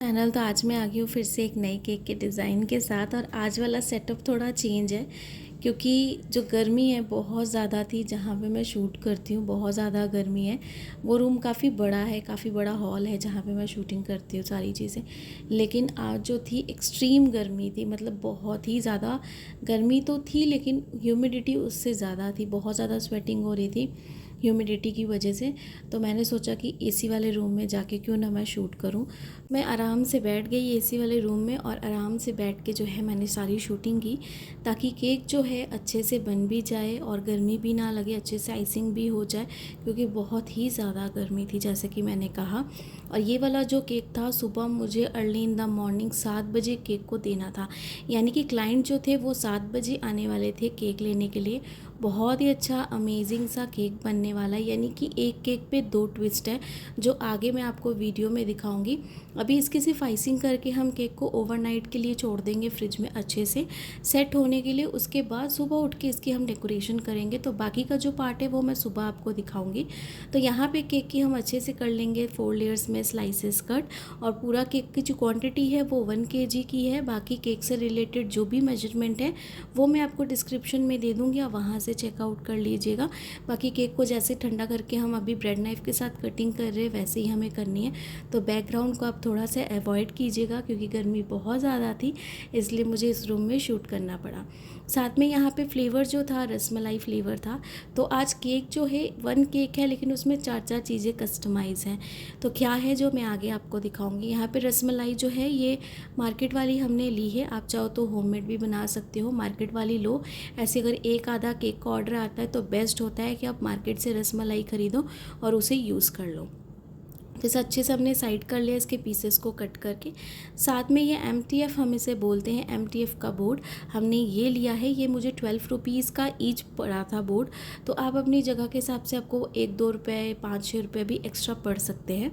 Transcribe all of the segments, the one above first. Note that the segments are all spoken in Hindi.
चैनल। तो आज मैं आ गई हूँ फिर से एक नए केक के डिज़ाइन के साथ। और आज वाला सेटअप थोड़ा चेंज है क्योंकि जो गर्मी है बहुत ज़्यादा थी जहाँ पे मैं शूट करती हूँ, बहुत ज़्यादा गर्मी है। वो रूम काफ़ी बड़ा है, काफ़ी बड़ा हॉल है जहाँ पे मैं शूटिंग करती हूँ सारी चीज़ें। लेकिन आज जो थी एक्सट्रीम गर्मी थी, मतलब बहुत ही ज़्यादा गर्मी तो थी लेकिन ह्यूमिडिटी उससे ज़्यादा थी, बहुत ज़्यादा स्वेटिंग हो रही थी ह्यूमिडिटी की वजह से। तो मैंने सोचा कि एसी वाले रूम में जाके क्यों ना मैं शूट करूं। मैं आराम से बैठ गई एसी वाले रूम में और आराम से बैठ के जो है मैंने सारी शूटिंग की, ताकि केक जो है अच्छे से बन भी जाए और गर्मी भी ना लगे, अच्छे से आइसिंग भी हो जाए, क्योंकि बहुत ही ज़्यादा गर्मी थी जैसे कि मैंने कहा। और ये वाला जो केक था सुबह मुझे अर्ली इन द मॉर्निंग 7 बजे केक को देना था, यानी कि क्लाइंट जो थे वो 7 बजे आने वाले थे केक लेने के लिए। बहुत ही अच्छा अमेजिंग सा केक बनने वाला है, यानी कि एक केक पे 2 ट्विस्ट है जो आगे मैं आपको वीडियो में दिखाऊंगी। अभी इसकी सिर्फ आइसिंग करके हम केक को ओवरनाइट के लिए छोड़ देंगे फ्रिज में अच्छे से सेट होने के लिए। उसके बाद सुबह उठ के इसकी हम डेकोरेशन करेंगे, तो बाकी का जो पार्ट है वो मैं सुबह आपको दिखाऊंगी। तो यहाँ पे केक की हम अच्छे से कर लेंगे 4 लेयर्स में स्लाइसेस कट। और पूरा केक की जो क्वांटिटी है वो 1 kg की है। बाकी केक से रिलेटेड जो भी मेजरमेंट है वो मैं आपको डिस्क्रिप्शन में दे दूँगी, आप वहाँ से चेकआउट कर लीजिएगा। बाकी केक को जैसे ठंडा करके हम अभी ब्रेड नाइफ़ के साथ कटिंग कर रहे हैं वैसे ही हमें करनी है। तो बैकग्राउंड को आप थोड़ा सा अवॉइड कीजिएगा क्योंकि गर्मी बहुत ज़्यादा थी, इसलिए मुझे इस रूम में शूट करना पड़ा। साथ में यहाँ पे फ्लेवर जो था रसमलाई फ्लेवर था। तो आज केक जो है 1 केक है लेकिन उसमें 4 चीज़ें कस्टमाइज़ हैं। तो क्या है जो मैं आगे आपको दिखाऊंगी। यहाँ पे रसमलाई जो है ये मार्केट वाली हमने ली है, आप चाहो तो होममेड भी बना सकते हो, मार्केट वाली लो। ऐसे अगर एक आधा केक का ऑर्डर आता है तो बेस्ट होता है कि आप मार्केट से रसमलाई ख़रीदो और उसे यूज़ कर लो। जैसे अच्छे से हमने साइड कर लिया इसके पीसेस को कट करके। साथ में ये MTF हम इसे बोलते हैं, MTF का बोर्ड हमने ये लिया है। ये मुझे 12 रुपीज़ का ईच पड़ा था बोर्ड। तो आप अपनी जगह के हिसाब से आपको 1-2 रुपये 5-6 रुपये भी एक्स्ट्रा पड़ सकते हैं।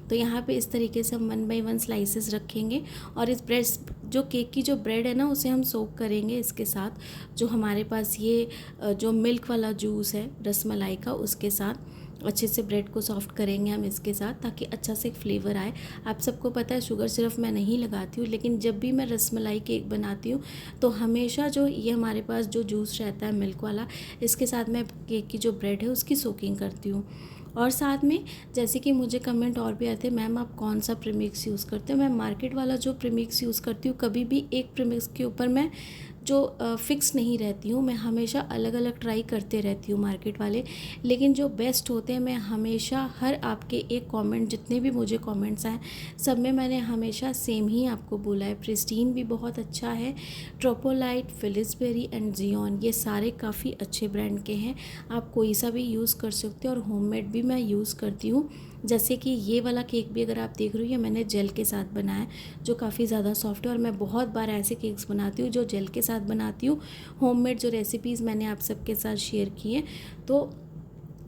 तो यहाँ पे इस तरीके से हम 1 बाय 1 स्लाइसेस रखेंगे और इस ब्रेड जो केक की जो ब्रेड है ना उसे हम सोक करेंगे इसके साथ, जो हमारे पास ये जो मिल्क वाला जूस है रसमलाई का उसके साथ अच्छे से ब्रेड को सॉफ्ट करेंगे हम इसके साथ, ताकि अच्छा से एक फ्लेवर आए। आप सबको पता है शुगर सिर्फ मैं नहीं लगाती हूँ, लेकिन जब भी मैं रसमलाई केक बनाती हूँ तो हमेशा जो ये हमारे पास जो जूस रहता है मिल्क वाला, इसके साथ मैं केक की जो ब्रेड है उसकी सोकिंग करती हूँ। और साथ में जैसे कि मुझे कमेंट और भी आते हैं, मैम आप कौन सा प्रीमिक्स यूज़ करते हो। मैं मार्केट वाला जो प्रीमिक्स यूज़ करती हूँ, कभी भी एक प्रीमिक्स के ऊपर मैं जो फिक्स नहीं रहती हूँ, मैं हमेशा अलग अलग ट्राई करते रहती हूँ मार्केट वाले। लेकिन जो बेस्ट होते हैं मैं हमेशा हर आपके एक कमेंट, जितने भी मुझे कमेंट्स आए सब में मैंने हमेशा सेम ही आपको बोला है। प्रिस्टीन भी बहुत अच्छा है, ट्रोपोलाइट, फिलिसबेरी एंड जियोन, ये सारे काफ़ी अच्छे ब्रांड के हैं, आप कोई सा भी यूज़ कर सकते हो। और होममेड भी मैं यूज़ करती हूँ। जैसे कि ये वाला केक भी अगर आप देख रहे हो, ये मैंने जेल के साथ बनाया है जो काफ़ी ज़्यादा सॉफ्ट है। और मैं बहुत बार ऐसे केक्स बनाती हूँ जो जेल के साथ बनाती हूँ। होममेड जो रेसिपीज़ मैंने आप सबके साथ शेयर की हैं, तो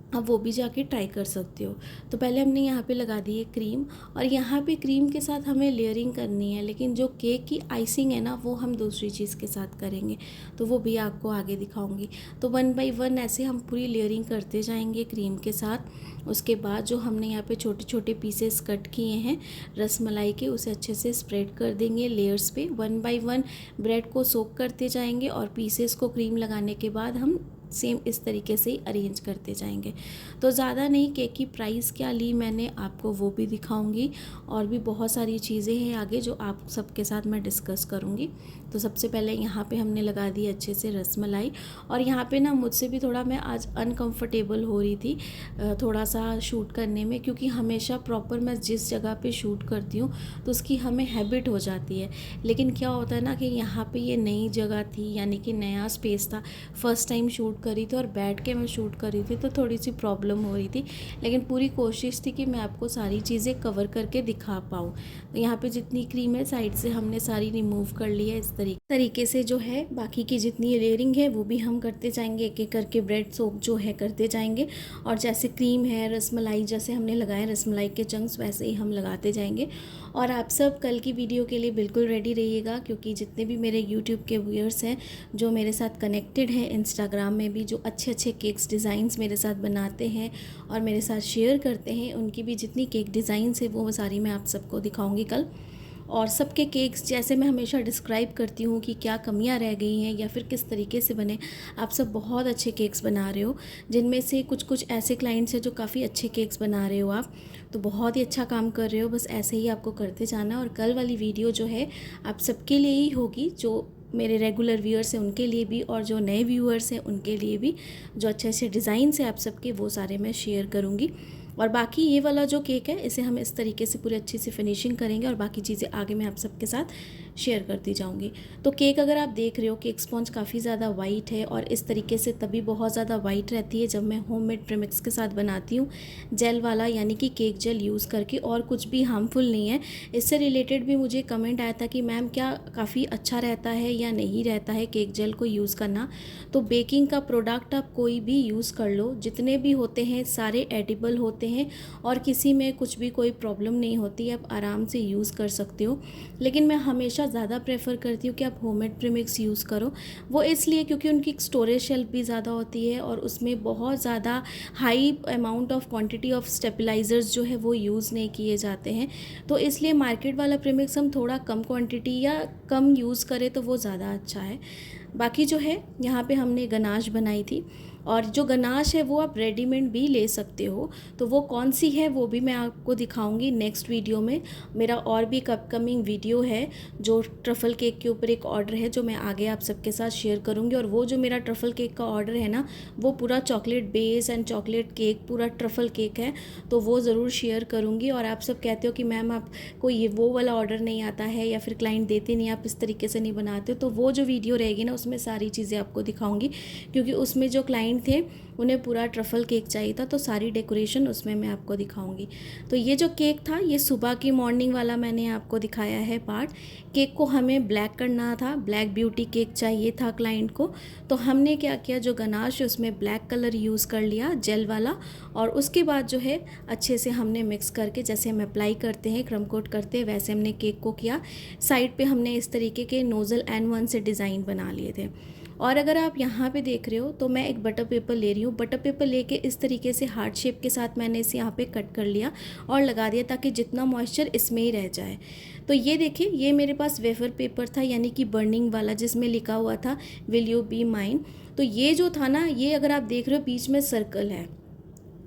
आप वो भी जाके ट्राई कर सकते हो। तो पहले हमने यहाँ पे लगा दी है क्रीम, और यहाँ पे क्रीम के साथ हमें लेयरिंग करनी है, लेकिन जो केक की आइसिंग है ना वो हम दूसरी चीज़ के साथ करेंगे, तो वो भी आपको आगे दिखाऊंगी। तो 1 बाय 1 ऐसे हम पूरी लेयरिंग करते जाएंगे क्रीम के साथ। उसके बाद जो हमने यहाँ पे छोटे छोटे पीसेस कट किए हैं रसमलाई के, उसे अच्छे से स्प्रेड कर देंगे लेयर्स पे। 1 बाय 1 ब्रेड को सोक करते जाएंगे और पीसेस को क्रीम लगाने के बाद हम सेम इस तरीके से ही अरेंज करते जाएंगे। तो ज़्यादा नहीं, केक की प्राइस क्या ली मैंने आपको वो भी दिखाऊंगी, और भी बहुत सारी चीज़ें हैं आगे जो आप सबके साथ मैं डिस्कस करूंगी। तो सबसे पहले यहाँ पे हमने लगा दी अच्छे से रसमलाई। और यहाँ पे ना मुझसे भी थोड़ा मैं आज अनकंफर्टेबल हो रही थी थोड़ा सा शूट करने में, क्योंकि हमेशा प्रॉपर मैं जिस जगह पे शूट करती हूँ तो उसकी हमें हैबिट हो जाती है। लेकिन क्या होता है ना कि यहाँ पे ये नई जगह थी, यानी कि नया स्पेस था, फर्स्ट टाइम शूट करी थी और बैठ के मैं शूट करी थी, तो थोड़ी सी प्रॉब्लम हो रही थी। लेकिन पूरी कोशिश थी कि मैं आपको सारी चीज़ें कवर करके दिखा पाऊँ। तो यहाँ पे जितनी क्रीम है साइड से हमने सारी रिमूव कर ली है इस तरीके से जो है। बाकी की जितनी लेयरिंग है वो भी हम करते जाएंगे, एक एक करके ब्रेड सोक जो है करते जाएंगे। और जैसे क्रीम है, रसमलाई जैसे हमने लगाए रसमलाई के चंक्स, वैसे ही हम लगाते जाएंगे। और आप सब कल की वीडियो के लिए बिल्कुल रेडी रहिएगा, क्योंकि जितने भी मेरे यूट्यूब के व्यूअर्स हैं जो मेरे साथ कनेक्टेड हैं, इंस्टाग्राम में भी जो अच्छे अच्छे केक्स डिज़ाइंस मेरे साथ बनाते हैं और मेरे साथ शेयर करते हैं, उनकी भी जितनी केक डिज़ाइंस है वो सारी मैं आप सबको दिखाऊंगी कल। और सबके केक्स जैसे मैं हमेशा डिस्क्राइब करती हूँ कि क्या कमियाँ रह गई हैं या फिर किस तरीके से बने। आप सब बहुत अच्छे केक्स बना रहे हो, जिनमें से कुछ कुछ ऐसे क्लाइंट्स हैं जो काफ़ी अच्छे केक्स बना रहे हो आप, तो बहुत ही अच्छा काम कर रहे हो। बस ऐसे ही आपको करते जाना। और कल वाली वीडियो जो है आप सबके लिए ही होगी, जो मेरे रेगुलर व्यूअर्स हैं उनके लिए भी और जो नए व्यूअर्स हैं उनके लिए भी। जो अच्छे अच्छे डिज़ाइन हैं आप सबके, वो सारे मैं शेयर करूँगी। और बाकी ये वाला जो केक है इसे हम इस तरीके से पूरी अच्छी सी फिनिशिंग करेंगे और बाकी चीज़ें आगे मैं आप सबके साथ शेयर करती जाऊंगी। तो केक अगर आप देख रहे हो, केक स्पॉन्ज काफ़ी ज़्यादा वाइट है और इस तरीके से तभी बहुत ज़्यादा वाइट रहती है जब मैं होममेड प्रीमिक्स के साथ बनाती हूँ, जेल वाला, यानी कि केक जेल यूज़ करके। और कुछ भी हार्मफुल नहीं है। इससे रिलेटेड भी मुझे कमेंट आया था कि मैम क्या काफ़ी अच्छा रहता है या नहीं रहता है केक जेल को यूज़ करना। तो बेकिंग का प्रोडक्ट आप कोई भी यूज़ कर लो, जितने भी होते हैं सारे एडिबल होते हैं और किसी में कुछ भी कोई प्रॉब्लम नहीं होती, आप आराम से यूज़ कर सकते हो। लेकिन मैं हमेशा ज़्यादा प्रेफर करती हूँ कि आप होममेड प्रीमिक्स यूज़ करो। वो इसलिए क्योंकि उनकी स्टोरेज शेल्फ भी ज़्यादा होती है और उसमें बहुत ज़्यादा high amount of quantity of stabilisers जो है वो यूज़ नहीं किए जाते हैं। तो इसलिए मार्केट वाला प्रीमिक्स हम थोड़ा कम क्वांटिटी या कम यूज़ करें तो वो ज़्यादा अच्छा है। बाकी जो है यहाँ पे हमने गनाश बनाई थी और जो गनाश है वो आप रेडीमेड भी ले सकते हो। तो वो कौन सी है वो भी मैं आपको दिखाऊंगी नेक्स्ट वीडियो में। मेरा और भी एक अपकमिंग वीडियो है जो ट्रफ़ल केक के ऊपर एक ऑर्डर है जो मैं आगे आप सबके साथ शेयर करूंगी। और वो जो मेरा ट्रफ़ल केक का ऑर्डर है ना, वो पूरा chocolate base and chocolate cake, पूरा ट्रफ़ल केक है, तो वो ज़रूर शेयर करूँगी। और आप सब कहते हो कि मैम आपको ये वो वाला ऑर्डर नहीं आता है या फिर क्लाइंट देते नहीं, आप इस तरीके से नहीं बनाते, तो वो जो वीडियो रहेगी ना उसमें सारी चीज़ें आपको दिखाऊंगी। क्योंकि उसमें जो क्लाइंट थे उन्हें पूरा ट्रफ़ल केक चाहिए था, तो सारी डेकोरेशन उसमें मैं आपको दिखाऊंगी। तो ये जो केक था ये सुबह की मॉर्निंग वाला मैंने आपको दिखाया है पार्ट। केक को हमें ब्लैक करना था, ब्लैक ब्यूटी केक चाहिए था क्लाइंट को। तो हमने क्या किया, जो गनाश है उसमें ब्लैक कलर यूज़ कर लिया जेल वाला, और उसके बाद जो है अच्छे से हमने मिक्स करके, जैसे हम अप्लाई करते हैं क्रम कोट करते हैं, वैसे हमने केक को किया। साइड पे हमने इस तरीके के नोज़ल N1 से डिज़ाइन बना लिए थे। और अगर आप यहाँ पे देख रहे हो तो मैं एक बटर पेपर ले रही हूँ। बटर पेपर लेके इस तरीके से हार्ट शेप के साथ मैंने इसे यहाँ पे कट कर लिया और लगा दिया ताकि जितना मॉइस्चर इसमें ही रह जाए। तो ये देखिए, ये मेरे पास वेफर पेपर था, यानी कि बर्निंग वाला, जिसमें लिखा हुआ था विल यू बी माइन। तो ये जो था ना, ये अगर आप देख रहे हो बीच में सर्कल है।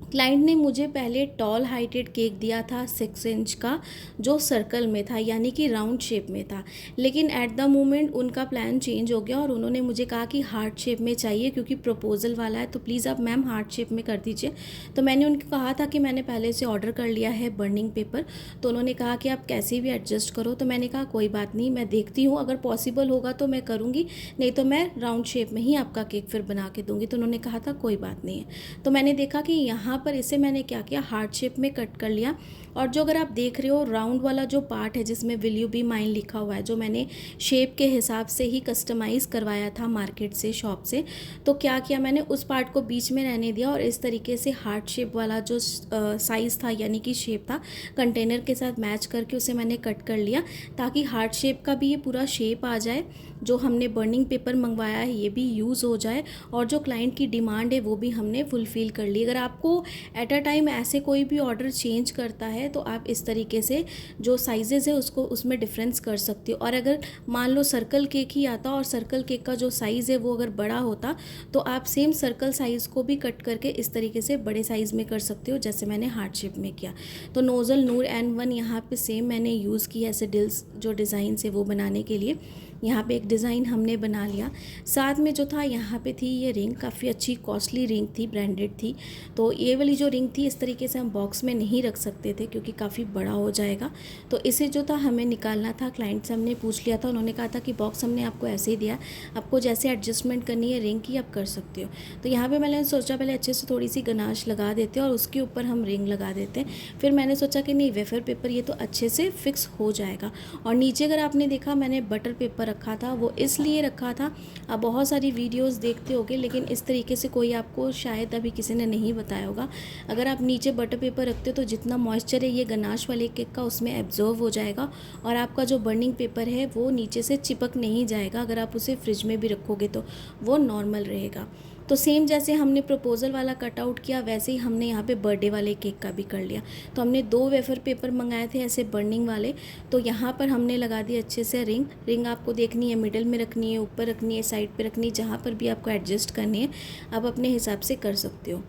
क्लाइंट ने मुझे पहले टॉल हाइटेड केक दिया था 6 इंच का, जो सर्कल में था, यानी कि राउंड शेप में था। लेकिन एट द मोमेंट उनका प्लान चेंज हो गया और उन्होंने मुझे कहा कि हार्ट शेप में चाहिए क्योंकि प्रपोजल वाला है, तो प्लीज़ आप मैम हार्ट शेप में कर दीजिए। तो मैंने उनको कहा था कि मैंने पहले से ऑर्डर कर लिया है बर्निंग पेपर। तो उन्होंने कहा कि आप कैसे भी एडजस्ट करो। तो मैंने कहा कोई बात नहीं, मैं देखती हूँ, अगर पॉसिबल होगा तो मैं करूँगी, नहीं तो मैं राउंड शेप में ही आपका केक फिर बना के दूँगी। तो उन्होंने कहा था कोई बात नहीं है। तो मैंने देखा कि यहाँ पर इसे मैंने क्या किया, हार्ट शेप में कट कर लिया। और जो अगर आप देख रहे हो राउंड वाला जो पार्ट है जिसमें विल यू बी माइन लिखा हुआ है, जो मैंने शेप के हिसाब से ही कस्टमाइज़ करवाया था मार्केट से, शॉप से, तो क्या किया मैंने, उस पार्ट को बीच में रहने दिया और इस तरीके से हार्ट शेप वाला जो साइज़ था, यानी कि शेप था, कंटेनर के साथ मैच करके उसे मैंने कट कर लिया ताकि हार्ट शेप का भी ये पूरा शेप आ जाए। जो हमने बर्निंग पेपर मंगवाया है ये भी यूज़ हो जाए और जो क्लाइंट की डिमांड है वो भी हमने फुलफ़िल कर ली। अगर आपको एट अ टाइम ऐसे कोई भी ऑर्डर चेंज करता है तो आप इस तरीके से जो साइजेज़ है उसको उसमें डिफरेंस कर सकते हो। और अगर मान लो सर्कल केक ही आता और सर्कल केक का जो साइज़ है वो अगर बड़ा होता, तो आप सेम सर्कल साइज़ को भी कट करके इस तरीके से बड़े साइज़ में कर सकते हो, जैसे मैंने हार्ट शेप में किया। तो नोज़ल नूर N1 यहाँ पे सेम मैंने यूज़ किया ऐसे डिल्स जो डिज़ाइन है वो बनाने के लिए। यहाँ पे एक डिज़ाइन हमने बना लिया। साथ में जो था यहाँ पे थी ये रिंग, काफ़ी अच्छी कॉस्टली रिंग थी, ब्रांडेड थी। तो ये वाली जो रिंग थी इस तरीके से हम बॉक्स में नहीं रख सकते थे क्योंकि काफ़ी बड़ा हो जाएगा। तो इसे जो था हमें निकालना था। क्लाइंट से हमने पूछ लिया था, उन्होंने कहा था कि बॉक्स हमने आपको ऐसे ही दिया, आपको जैसे एडजस्टमेंट करनी है रिंग की आप कर सकते हो। तो यहाँ पर मैंने सोचा पहले अच्छे से थोड़ी सी गनाश लगा देते और उसके ऊपर हम रिंग लगा देते हैं। फिर मैंने सोचा कि नहीं, वेफर पेपर ये तो अच्छे से फिक्स हो जाएगा। और नीचे अगर आपने देखा मैंने बटर पेपर रखा था, वो इसलिए रखा था, आप बहुत सारी वीडियोस देखते होगे लेकिन इस तरीके से कोई आपको शायद अभी किसी ने नहीं बताया होगा। अगर आप नीचे बटर पेपर रखते हो तो जितना मॉइस्चर है ये गनाश वाले केक का उसमें एब्जॉर्व हो जाएगा और आपका जो बर्निंग पेपर है वो नीचे से चिपक नहीं जाएगा। अगर आप उसे फ्रिज में भी रखोगे तो वो नॉर्मल रहेगा। तो सेम जैसे हमने प्रपोज़ल वाला कटआउट किया वैसे ही हमने यहाँ पे बर्थडे वाले केक का भी कर लिया। तो हमने 2 वेफर पेपर मंगाए थे ऐसे बर्निंग वाले। तो यहाँ पर हमने लगा दी अच्छे से रिंग आपको देखनी है, मिडिल में रखनी है, ऊपर रखनी है, साइड पे रखनी है, जहाँ पर भी आपको एडजस्ट करनी है आप अपने हिसाब से कर सकते हो।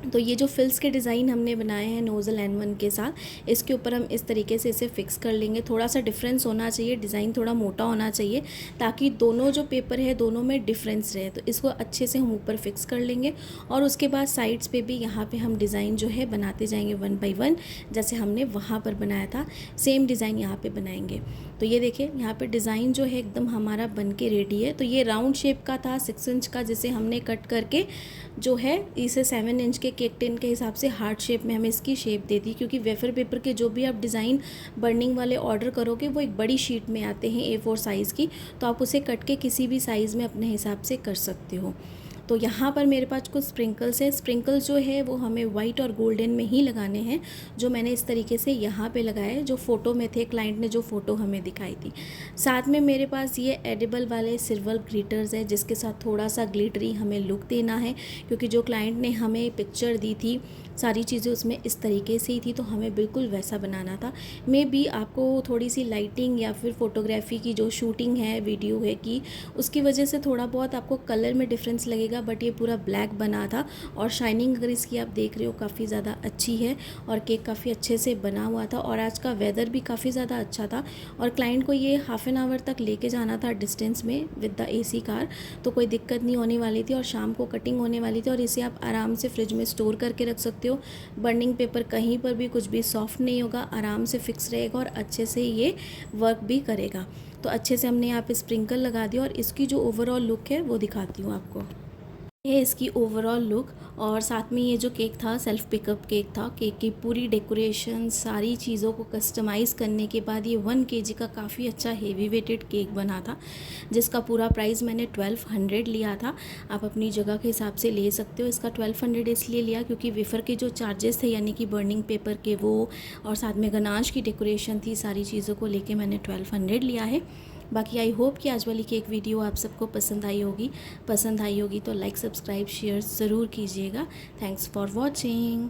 तो ये जो फिल्स के डिज़ाइन हमने बनाए हैं नोज़ल N1 के साथ, इसके ऊपर हम इस तरीके से इसे फिक्स कर लेंगे। थोड़ा सा डिफरेंस होना चाहिए, डिज़ाइन थोड़ा मोटा होना चाहिए ताकि दोनों जो पेपर है दोनों में डिफरेंस रहे। तो इसको अच्छे से हम ऊपर फिक्स कर लेंगे और उसके बाद साइड्स पे भी यहाँ पे हम डिज़ाइन जो है बनाते जाएंगे 1 बाय 1, जैसे हमने वहाँ पर बनाया था सेम डिज़ाइन यहाँ पर बनाएंगे। तो ये देखिए यहाँ पर डिज़ाइन जो है एकदम हमारा बन के रेडी है। तो ये राउंड शेप का था 6 इंच का, जिसे हमने कट करके जो है इसे 7 इंच के केक टिन के हिसाब से हार्ट शेप में हमें इसकी शेप दे दी, क्योंकि वेफर पेपर के जो भी आप डिज़ाइन बर्निंग वाले ऑर्डर करोगे वो एक बड़ी शीट में आते हैं A4 साइज़ की, तो आप उसे कट के किसी भी साइज़ में अपने हिसाब से कर सकते हो। तो यहाँ पर मेरे पास कुछ स्प्रिंकल्स है। स्प्रिंकल्स जो है वो हमें वाइट और गोल्डन में ही लगाने हैं, जो मैंने इस तरीके से यहाँ पे लगाए, जो फ़ोटो में थे, क्लाइंट ने जो फ़ोटो हमें दिखाई थी। साथ में मेरे पास ये एडिबल वाले सिल्वर ग्लिटर्स है, जिसके साथ थोड़ा सा ग्लिटरी हमें लुक देना है, क्योंकि जो क्लाइंट ने हमें पिक्चर दी थी सारी चीज़ें उसमें इस तरीके से ही थी, तो हमें बिल्कुल वैसा बनाना था। मे बी आपको थोड़ी सी लाइटिंग या फिर फ़ोटोग्राफी की जो शूटिंग है, वीडियो है की, उसकी वजह से थोड़ा बहुत आपको कलर में डिफरेंस लगेगा, बट ये पूरा ब्लैक बना था और शाइनिंग अगर इसकी आप देख रहे हो काफ़ी ज़्यादा अच्छी है और केक काफ़ी अच्छे से बना हुआ था। और आज का वेदर भी काफ़ी ज़्यादा अच्छा था और क्लाइंट को ये हाफ़ एन आवर तक लेके जाना था डिस्टेंस में विद द AC कार, तो कोई दिक्कत नहीं होने वाली थी और शाम को कटिंग होने वाली थी। और इसे आप आराम से फ्रिज में स्टोर करके रख सकते हो। बर्निंग पेपर कहीं पर भी कुछ भी सॉफ्ट नहीं होगा, आराम से फिक्स रहेगा और अच्छे से ये वर्क भी करेगा। तो अच्छे से हमने यहाँ पे स्प्रिंकल लगा दिया और इसकी जो ओवरऑल लुक है वो दिखाती हूँ आपको। ये इसकी ओवरऑल लुक और साथ में ये जो केक था सेल्फ पिकअप केक था। केक की पूरी डेकोरेशन सारी चीज़ों को कस्टमाइज़ करने के बाद ये 1 kg का काफ़ी अच्छा हेवी वेटेड केक बना था, जिसका पूरा प्राइस मैंने 1200 लिया था। आप अपनी जगह के हिसाब से ले सकते हो। इसका 1200 इसलिए लिया क्योंकि वेफर के जो चार्जेस थे यानी कि बर्निंग पेपर के वो, और साथ में गनाश की डेकोरेशन थी, सारी चीज़ों को लेके मैंने 1200 लिया है। बाकी आई होप कि आज वाली केक वीडियो आप सबको पसंद आई होगी तो लाइक, सब्सक्राइब, शेयर ज़रूर कीजिएगा। Thanks for watching.